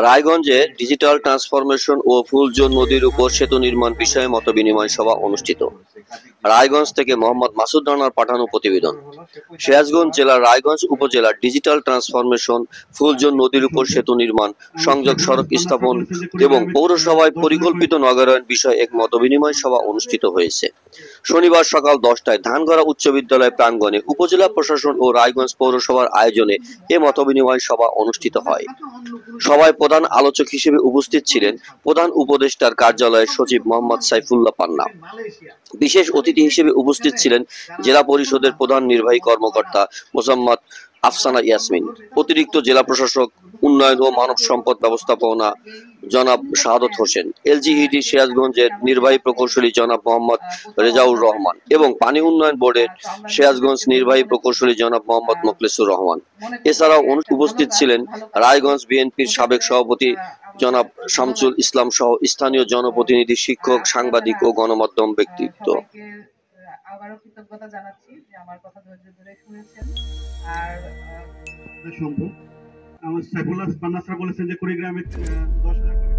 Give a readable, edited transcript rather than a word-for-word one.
রায়গঞ্জে digital transformation ও ফুলজোর নদীর উপর সেতু নির্মাণ বিষয়ে মতবিনিময় সভা অনুষ্ঠিত। রায়গঞ্জ থেকে মোহাম্মদ মাসুদ রানার পাঠানো প্রতিবেদন। সিরাজগঞ্জ জেলার রায়গঞ্জ উপজেলার ডিজিটাল ট্রান্সফরমেশন, ফুলজোর নদীর উপর সেতু নির্মাণ, সংযোগ সড়ক স্থাপন এবং পৌরসভায় পরিকল্পিত নগরায়ণ বিষয়ে এক মতবিনিময় সভা অনুষ্ঠিত হয়েছে। শনিবার সকাল 10টায় ধানগড়া উচ্চ বিদ্যালয় প্রাঙ্গণে উপজেলা প্রশাসন ও রায়গঞ্জ পৌরসভার আয়োজনে এ মতবিনিময় সভা অনুষ্ঠিত হয়। সভায় প্রধান আলোচক হিসেবে উপস্থিত ছিলেন প্রধান উপদেষ্টার কার্যালয়ের সচিব মোহাম্মদ সাইফুল্লাহ পান্না। বিশেষ অতিথি হিসেবে উপস্থিত ছিলেন জেলা পরিষদের প্রধান নির্বাহী কর্মকর্তা মোসাম্মদ আফসানা ইয়াসমিন, অতিরিক্ত জেলা প্রশাসক উন্নয়ন ও মানব সম্পদ ব্যবস্থাপনা জনাব শাহাদত হোসেন, এলজিইডি সিরাজগঞ্জের নির্বাহী প্রকৌশলী জনাব মোহাম্মদ রেজাউর রহমান এবং পানি উন্নয়ন বোর্ডের সিরাজগঞ্জ নির্বাহী প্রকৌশলী জনাব মোহাম্মদ মোখলেসুর রহমান। এছাড়াও উপস্থিত ছিলেন রায়গঞ্জ বিএনপির সাবেক সভাপতি জনাব শামসুল ইসলাম সহ স্থানীয় জনপ্রতিনিধি, শিক্ষক, সাংবাদিক ও গণমাধ্যম ব্যক্তিত্ব। আবারও কৃতজ্ঞতা জানাচ্ছি যে আমার কথা ধৈর্য ধরে শুনেছেন। আর সম্ভব আমার সাইফুল্লাহ পান্না স্যার বলেছেন যে কুড়িগ্রামে 10,000